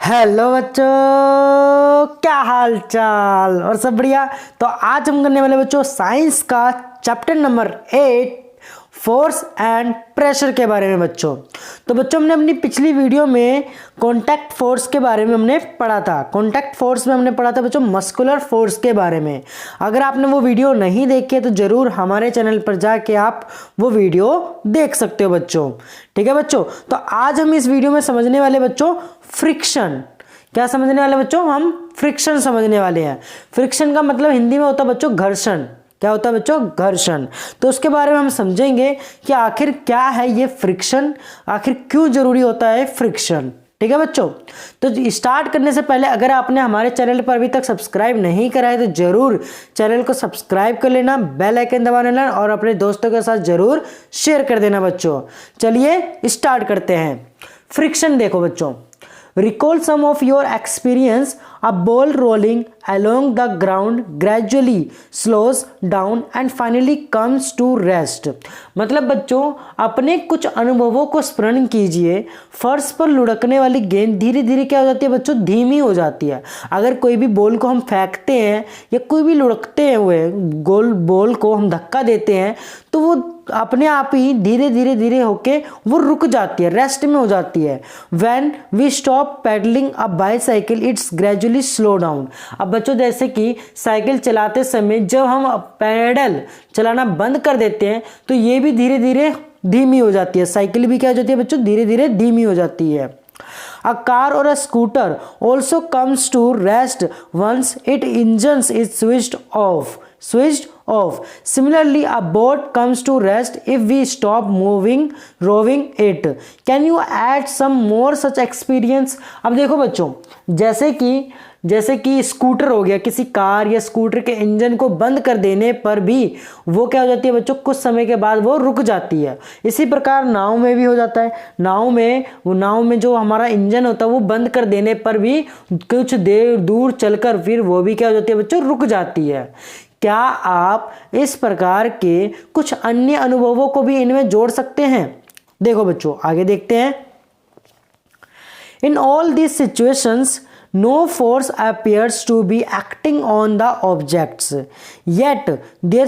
Hello बच्चों, क्या हाल चाल और सब बढ़िया। तो आज हम करने वाले बच्चों साइंस का chapter number 8 force and pressure के बारे में। बच्चों तो बच्चों हमने अपनी पिछली वीडियो में कॉन्टैक्ट फोर्स के बारे में हमने पढ़ा था। कॉन्टैक्ट फोर्स में हमने पढ़ा था बच्चों मस्कुलर फोर्स के बारे में। अगर आपने वो वीडियो नहीं देखी है तो जरूर हमारे चैनल पर जाके आप वो वीडियो देख सकते हो बच्चों। ठीक है बच्चों, तो आज हम इस वीडियो में समझने वाले बच्चों फ्रिक्शन। क्या समझने वाले बच्चों? हम फ्रिक्शन समझने वाले हैं। फ्रिक्शन का मतलब हिंदी में होता है बच्चों घर्षण। क्या होता है बच्चों? घर्षण। तो उसके बारे में हम समझेंगे कि आखिर क्या है ये फ्रिक्शन, आखिर क्यों जरूरी होता है फ्रिक्शन। ठीक है बच्चों, तो स्टार्ट करने से पहले अगर आपने हमारे चैनल पर अभी तक सब्सक्राइब नहीं करा है तो जरूर चैनल को सब्सक्राइब कर लेना, बेल आइकन दबा लेना और अपने दोस्तों के साथ जरूर शेयर कर देना बच्चों। चलिए स्टार्ट करते हैं। फ्रिक्शन देखो बच्चों, recall some of your experience. A ball rolling along the ground gradually slows down and finally comes to rest. मतलब बच्चों अपने कुछ अनुभवों को स्मरण कीजिए। फर्श पर लुढ़कने वाली गेंद धीरे धीरे क्या हो जाती है बच्चों? धीमी हो जाती है। अगर कोई भी बॉल को हम फेंकते हैं या कोई भी लुढ़कते हुए गोल बॉल को हम धक्का देते हैं तो वो अपने आप ही धीरे धीरे धीरे होके वो रुक जाती है, रेस्ट में हो जाती है। When we stop pedaling a bicycle, it's gradually slow down. अब बच्चों जैसे कि साइकिल चलाते समय जब हम पैडल चलाना बंद कर देते हैं तो ये भी धीरे धीरे धीमी हो जाती है। साइकिल भी क्या हो जाती है बच्चों? धीरे धीरे धीमी हो जाती है। A car or a scooter also comes to rest once its engine is switched off. Similarly, a boat comes to rest if we stop rowing it. Can you add some more such experience? अब देखो बच्चों जैसे कि scooter हो गया, किसी car या scooter के इंजन को बंद कर देने पर भी वो क्या हो जाती है बच्चों? कुछ समय के बाद वो रुक जाती है। इसी प्रकार नाव में भी हो जाता है। नाव में जो हमारा इंजन होता है वो बंद कर देने पर भी कुछ देर दूर चलकर फिर वो भी क्या हो जाती है बच्चों? रुक जाती है। क्या आप इस प्रकार के कुछ अन्य अनुभवों को भी इनमें जोड़ सकते हैं? देखो बच्चों आगे देखते हैं। In all these situations no force appears to be acting on the objects, yet their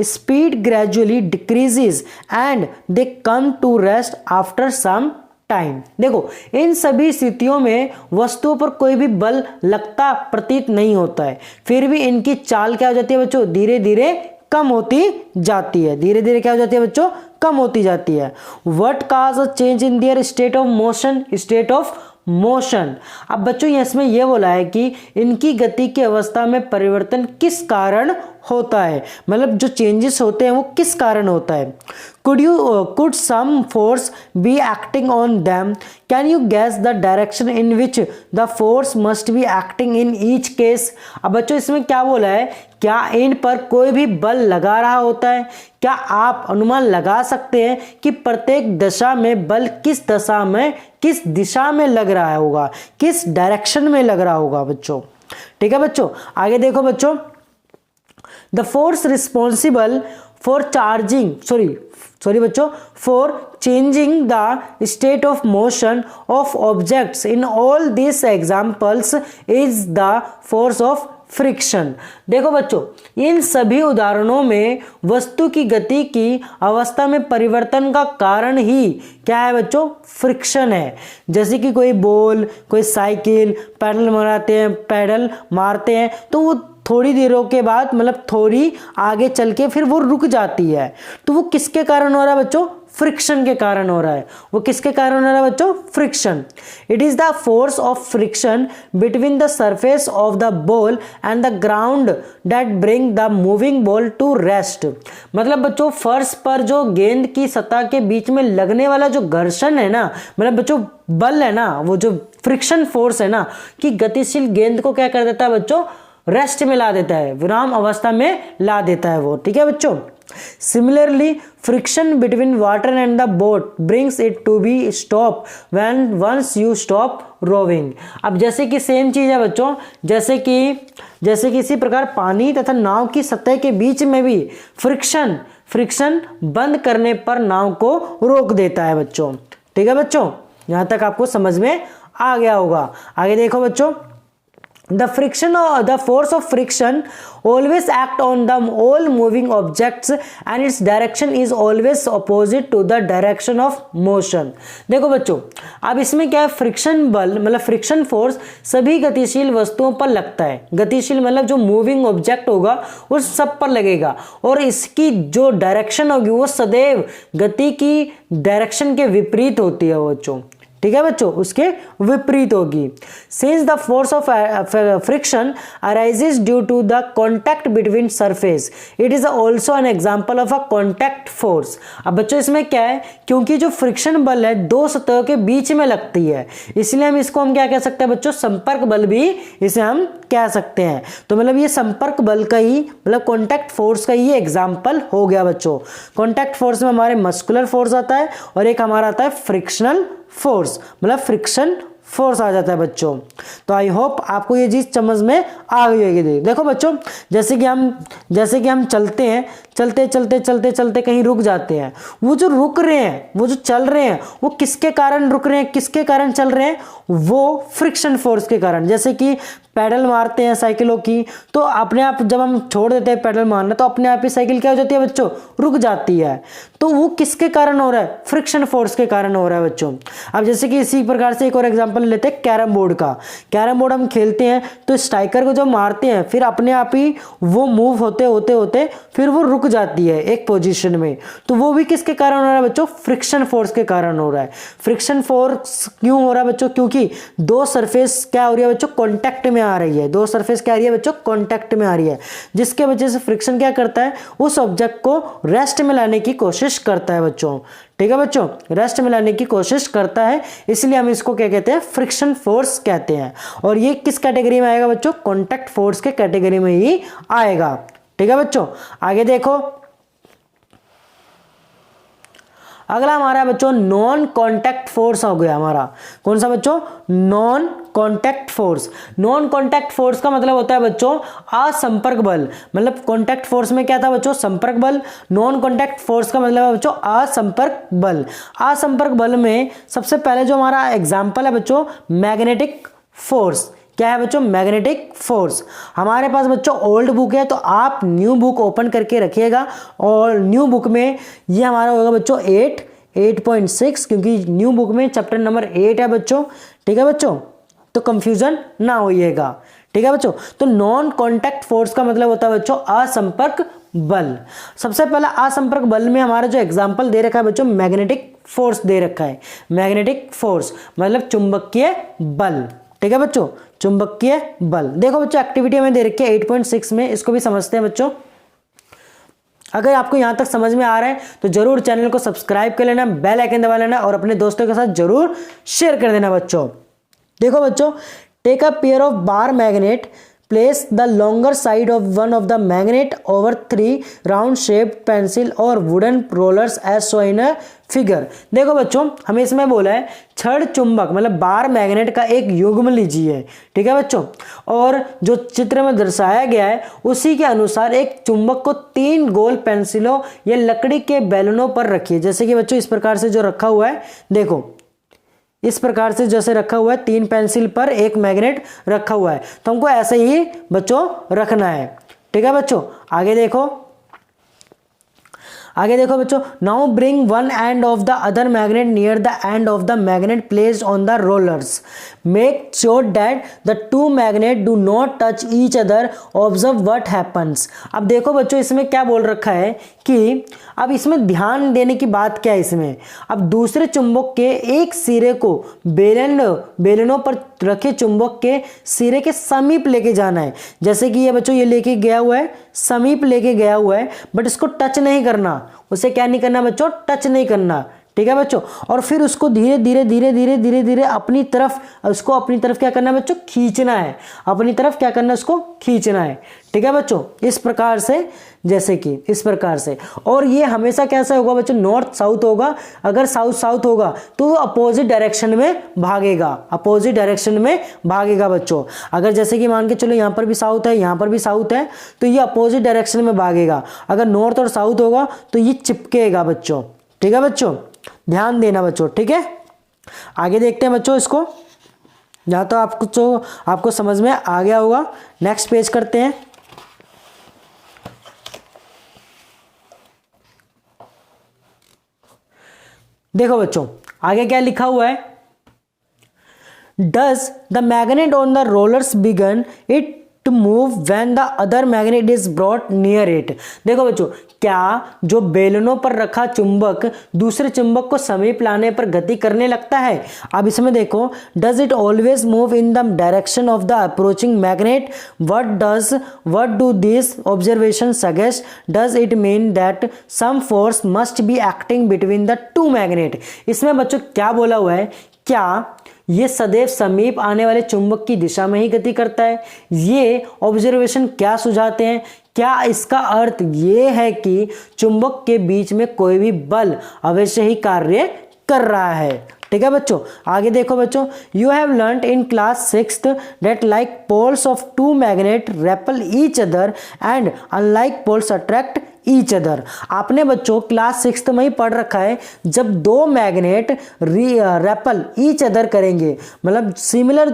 speed gradually decreases and they come to rest after some time. देखो इन सभी स्थितियों में वस्तुओं पर कोई भी बल लगता प्रतीत नहीं होता है, फिर भी इनकी चाल क्या हो जाती है बच्चों? धीरे धीरे कम होती जाती है। धीरे धीरे क्या हो जाती है बच्चों? कम होती जाती है। What cause a change in their state of motion. अब बच्चों इसमें यह बोला है कि इनकी गति की अवस्था में परिवर्तन किस कारण होता है, मतलब जो चेंजेस होते हैं वो किस कारण होता है। could some force be acting on them? Can you guess the direction in which the force must be acting in each case? अब बच्चों इसमें क्या बोला है? क्या इन पर कोई भी बल लगा रहा होता है? क्या आप अनुमान लगा सकते हैं कि प्रत्येक दशा में बल किस दिशा में लग रहा होगा, किस डायरेक्शन में लग रहा होगा बच्चों? ठीक है बच्चों, आगे देखो बच्चों। The force responsible for changing the state of motion of objects in all these examples is the force of friction. देखो बच्चों इन सभी उदाहरणों में वस्तु की गति की अवस्था में परिवर्तन का कारण ही क्या है बच्चों? फ्रिक्शन है। जैसे कि कोई बॉल, कोई साइकिल पैडल मारते हैं तो वो थोड़ी देरों के बाद मतलब थोड़ी आगे चल के फिर वो रुक जाती है। तो वो किसके कारण हो रहा है बच्चों? फ्रिक्शन के कारण हो रहा है। वो किसके कारण हो रहा है बच्चों? Friction. It is the force of friction between the surface of the ball and the ground that bring the moving ball to rest. मतलब बच्चों फर्श पर जो गेंद की सतह के बीच में लगने वाला जो घर्षण है ना, मतलब बच्चों बल है ना, वो जो फ्रिक्शन फोर्स है ना, कि गतिशील गेंद को क्या कर देता है बच्चों? रेस्ट में ला देता है, विराम अवस्था में ला देता है वो। ठीक है बच्चों। Similarly, friction between water and the boat brings it to be stop once you stop rowing. अब जैसे कि सेम चीज है बच्चों, जैसे कि इसी प्रकार पानी तथा नाव की सतह के बीच में भी फ्रिक्शन बंद करने पर नाव को रोक देता है बच्चों। ठीक है बच्चों। यहाँ तक आपको समझ में आ गया होगा। आगे देखो बच्चों, the friction or the force of friction always act on the all moving objects and its direction is always opposite to the direction of motion। देखो बच्चों, अब इसमें क्या है, फ्रिक्शन बल मतलब फ्रिक्शन फोर्स सभी गतिशील वस्तुओं पर लगता है। गतिशील मतलब जो मूविंग ऑब्जेक्ट होगा वो सब पर लगेगा, और इसकी जो डायरेक्शन होगी वो सदैव गति की डायरेक्शन के विपरीत होती है बच्चों। ठीक है बच्चों, उसके विपरीत होगी। Since the force of friction arises due to the contact between surface, it is also an example of a contact force. अब बच्चों इसमें क्या है, क्योंकि जो फ्रिक्शन बल है दो सतह के बीच में लगती है, इसलिए हम इसको हम क्या कह सकते हैं बच्चों, संपर्क बल भी इसे हम कह सकते हैं। तो मतलब ये संपर्क बल का ही मतलब कॉन्टैक्ट फोर्स का ही एग्जाम्पल हो गया बच्चों। कॉन्टैक्ट फोर्स में हमारे मस्कुलर फोर्स आता है और एक हमारा आता है फ्रिक्शनल फोर्स, मतलब फ्रिक्शन फोर्स आ जाता है बच्चों। तो आई होप आपको ये चीज समझ में आ गई होगी। देखो बच्चों, जैसे कि हम चलते हैं, चलते कहीं रुक जाते हैं, वो जो रुक रहे हैं, वो जो चल रहे हैं, वो किसके कारण रुक रहे हैं, किसके कारण चल रहे हैं, वो फ्रिक्शन फोर्स के कारण। जैसे कि पैडल मारते हैं साइकिलों की, तो अपने आप जब हम छोड़ देते हैं पैडल मारना, तो अपने आप ही साइकिल क्या हो जाती है बच्चों, रुक जाती है। तो वो किसके कारण हो रहा है, फ्रिक्शन फोर्स के कारण हो रहा है बच्चों। अब जैसे कि इसी प्रकार से एक और एग्जांपल लेते हैं कैरम बोर्ड का। कैरम बोर्ड हम खेलते हैं तो स्ट्राइकर को जब मारते हैं, फिर अपने आप ही वो मूव होते होते फिर वो रुक जाती है एक पोजीशन में। तो वो भी किसके कारण हो रहा है बच्चों, फ्रिक्शन फोर्स के कारण हो रहा है। फ्रिक्शन फोर्स क्यों हो रहा है बच्चों, क्योंकि दो सरफेस क्या हो रही है बच्चों, कॉन्टैक्ट में आ रही है। दो सरफेस क्या आ रही है बच्चों, कॉन्टैक्ट में आ रही है, जिसके वजह से फ्रिक्शन क्या करता है, उस ऑब्जेक्ट को रेस्ट में लाने की कोशिश करता है बच्चों। ठीक है बच्चों, रेस्ट में लाने की कोशिश करता है, इसलिए हम इसको क्या कहते हैं, फ्रिक्शन फोर्स कहते हैं। और ये किस कैटेगरी में आएगा बच्चों, कॉन्टैक्ट फोर्स के कैटेगरी में ही आएगा। ठीक है बच्चों, आगे देखो, अगला हमारा है बच्चों नॉन कॉन्टैक्ट फोर्स हो गया हमारा। कौन सा बच्चों, non contact force. Non contact force का मतलब होता है बच्चों असंपर्क बल। मतलब कॉन्टैक्ट फोर्स में क्या था बच्चों, संपर्क बल। नॉन कॉन्टैक्ट फोर्स का मतलब है बच्चों असंपर्क बल। असंपर्क बल में सबसे पहले जो हमारा एग्जाम्पल है बच्चों, मैग्नेटिक फोर्स। क्या है बच्चों, मैग्नेटिक फोर्स। हमारे पास बच्चों ओल्ड बुक है, तो आप न्यू बुक ओपन करके रखिएगा, और न्यू बुक में ये हमारा होगा बच्चों 8.6, क्योंकि न्यू बुक में चैप्टर नंबर 8 है बच्चों। ठीक है बच्चों, तो कंफ्यूजन ना होइएगा। ठीक है बच्चों, तो नॉन कॉन्टैक्ट फोर्स का मतलब होता है बच्चों असंपर्क बल। सबसे पहला असंपर्क बल में हमारा जो एग्जाम्पल दे रखा है बच्चों, मैग्नेटिक फोर्स दे रखा है। मैग्नेटिक फोर्स मतलब चुंबकीय बल। ठीक है बच्चों, चुंबकीय बल। देखो बच्चों, एक्टिविटी में दे रखी है 8.6 में, इसको भी समझते हैं बच्चों। अगर आपको यहां तक समझ में आ रहा है तो जरूर चैनल को सब्सक्राइब कर लेना, बेल आइकन दबा लेना, और अपने दोस्तों के साथ जरूर शेयर कर देना बच्चों। देखो बच्चों, take a pair of bar magnet, place the longer side of one of the magnet over 3 round shaped pencil or wooden rollers as shown in a figure। देखो बच्चों, हमें इसमें बोला है छड़ चुंबक मतलब बार मैग्नेट का एक युग्म लीजिए। ठीक है बच्चों, और जो चित्र में दर्शाया गया है उसी के अनुसार एक चुंबक को 3 गोल पेंसिलों या लकड़ी के बैलूनों पर रखिए। जैसे कि बच्चों इस प्रकार से जो रखा हुआ है, देखो इस प्रकार से जैसे रखा हुआ है, 3 पेंसिल पर एक मैग्नेट रखा हुआ है, तो हमको ऐसे ही बच्चों रखना है। ठीक है बच्चों, आगे देखो बच्चों, now bring one end of the other magnet near the end of the magnet placed on the rollers, make sure that the 2 magnet do not touch each other, observe what happens. अब देखो बच्चों, इसमें क्या बोल रखा है कि अब इसमें ध्यान देने की बात क्या है, इसमें अब दूसरे चुंबक के एक सिरे को बेलनों पर रखे चुंबक के सिरे के समीप लेके जाना है। जैसे कि ये बच्चों ये लेके गया हुआ है, समीप लेके गया हुआ है, बट इसको टच नहीं करना, उसे क्या नहीं करना बच्चों, टच नहीं करना। ठीक है बच्चों, और फिर उसको धीरे धीरे अपनी तरफ क्या करना है बच्चों, खींचना है। अपनी तरफ क्या करना है, उसको खींचना है। ठीक है बच्चों, इस प्रकार से, जैसे कि इस प्रकार से। और ये हमेशा कैसा होगा बच्चों, नॉर्थ साउथ होगा। अगर साउथ साउथ होगा तो वो अपोजिट डायरेक्शन में भागेगा, अपोजिट डायरेक्शन में भागेगा बच्चों। अगर जैसे कि मान के चलो यहाँ पर भी साउथ है, यहाँ पर भी साउथ है, तो ये अपोजिट डायरेक्शन में भागेगा। अगर नॉर्थ और साउथ होगा तो ये चिपकेगा बच्चों। ठीक है बच्चों, ध्यान देना बच्चों। ठीक है, आगे देखते हैं बच्चों इसको, यहाँ तो आपको समझ में आ गया होगा। नेक्स्ट पेज करते हैं। देखो बच्चों आगे क्या लिखा हुआ है, does the magnet on the rollers begin it to move when the other magnet is brought near it. देखो बच्चों, क्या जो बेलनों पर रखा चुंबक दूसरे चुंबक को समीप लाने पर गति करने लगता है? अब इसमें देखो, does it always move in the direction of the approaching magnet? What do this observation suggest? Does it mean that some force must be acting between the two magnet? इसमें बच्चों क्या बोला हुआ है, क्या ये सदैव समीप आने वाले चुंबक की दिशा में ही गति करता है? ये ऑब्जर्वेशन क्या सुझाते हैं? क्या इसका अर्थ ये है कि चुंबक के बीच में कोई भी बल अवश्य ही कार्य कर रहा है? ठीक है बच्चों, आगे देखो बच्चों, you have learned in class 6th that like poles of two magnet repel each other and unlike poles attract each other. आपने बच्चों क्लास 6th में ही पढ़ रखा है, जब दो मैग्नेट रेपल ईच अदर करेंगे, मतलब सिमिलर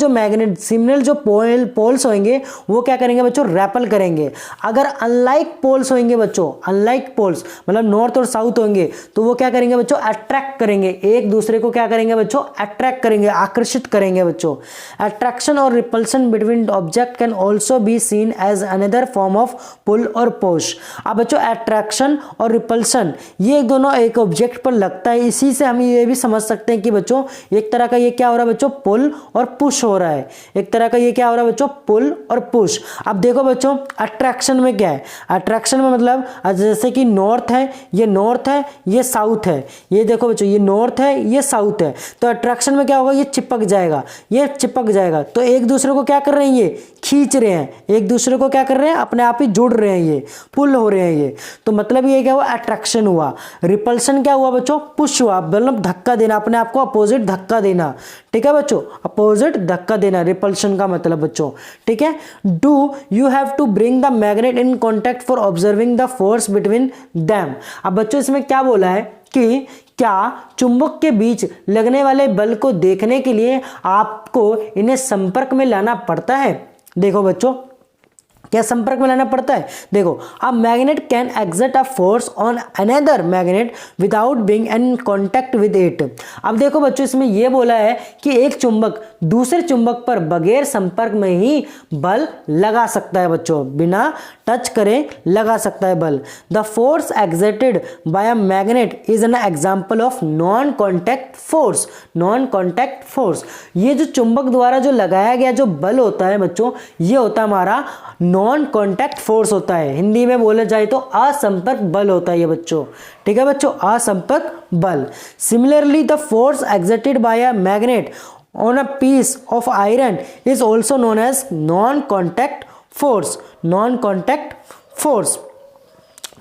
जो पोल्स होंगे वो क्या करेंगे बच्चों, रेपल करेंगे। अगर अनलाइक पोल्स होंगे बच्चों, अनलाइक पोल्स मतलब नॉर्थ और साउथ होंगे, तो वो क्या करेंगे बच्चों, अट्रैक्ट करेंगे, एक दूसरे को क्या करेंगे बच्चों, अट्रैक्ट करेंगे, आकर्षित करेंगे बच्चों। अट्रैक्शन और repulsion between object can also be seen as another form of pull और पुश। अब बच्चों अट्रैक्शन और रिपल्शन ये दोनों एक ऑब्जेक्ट पर लगता है, इसी से हम ये भी समझ सकते हैं कि बच्चों एक तरह का ये क्या हो रहा है बच्चों, पुल और पुश हो रहा है। एक तरह का ये क्या हो रहा है बच्चों, पुल और पुश। अब देखो बच्चों अट्रैक्शन में क्या है, अट्रैक्शन में मतलब जैसे कि नॉर्थ है, ये साउथ है, ये देखो बच्चों ये नॉर्थ है, ये साउथ है, तो अट्रैक्शन में क्या होगा, ये चिपक जाएगा, तो एक दूसरे को क्या कर रहे हैं, ये खींच रहे हैं, एक दूसरे को क्या कर रहे हैं, अपने आप ही जुड़ रहे हैं, ये पुल हो रहे हैं ये। तो मतलब ये क्या हुआ, अट्रैक्शन हुआ। रिपल्शन क्या हुआ बच्चों, पुश हुआ, मतलब धक्का देना, अपने आप को अपोजिट धक्का देना। ठीक है बच्चों, अपोजिट धक्का देना रिपल्शन का मतलब बच्चों। ठीक है, do you have to bring the magnet in contact for observing the force between them. अब बच्चों इसमें क्या बोला है कि क्या चुंबक के बीच लगने वाले बल को देखने के लिए आपको इन्हें संपर्क में लाना पड़ता है? देखो बच्चों क्या संपर्क में लाना पड़ता है, देखो a magnet can exert a force on another magnet without being in contact with it. अब देखो बच्चों इसमें यह बोला है कि एक चुंबक दूसरे चुंबक पर बगैर संपर्क में ही बल लगा सकता है बच्चों, बिना टच करे लगा सकता है बल। The force exerted by a magnet is an example of non contact force. Non contact force, ये जो चुंबक द्वारा जो लगाया गया जो बल होता है बच्चों, ये होता है हमारा नॉन कांटेक्ट फोर्स होता है। हिंदी में बोले जाए तो असंपर्क बल होता है ये बच्चों। ठीक है बच्चों, असंपर्क बल। Similarly the force exerted by a magnet on a piece of iron is also known as non-contact force। non-contact force।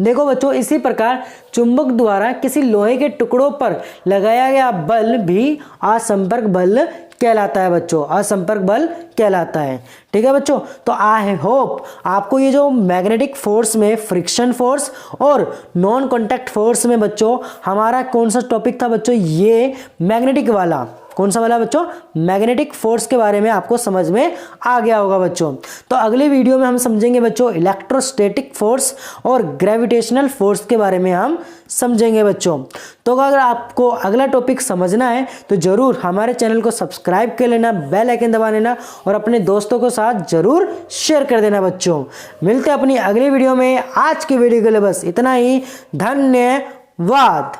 देखो बच्चों इसी प्रकार चुंबक द्वारा किसी लोहे के टुकड़ों पर लगाया गया बल भी असंपर्क बल कहलाता है बच्चों, असंपर्क बल कहलाता है। ठीक है बच्चों, तो आई होप आपको ये जो मैग्नेटिक फोर्स में फ्रिक्शन फोर्स और नॉन कांटेक्ट फोर्स में बच्चों हमारा कौन सा टॉपिक था बच्चों, ये मैग्नेटिक वाला, कौन सा वाला बच्चों, मैग्नेटिक फोर्स के बारे में आपको समझ में आ गया होगा बच्चों। तो अगले वीडियो में हम समझेंगे बच्चों इलेक्ट्रोस्टैटिक फोर्स और ग्रेविटेशनल फोर्स के बारे में हम समझेंगे बच्चों। तो अगर आपको अगला टॉपिक समझना है तो जरूर हमारे चैनल को सब्सक्राइब कर लेना, बेल आइकन दबा लेना और अपने दोस्तों के साथ जरूर शेयर कर देना बच्चों। मिलते हैं अपनी अगली वीडियो में। आज की वीडियो के लिए बस इतना ही, धन्यवाद।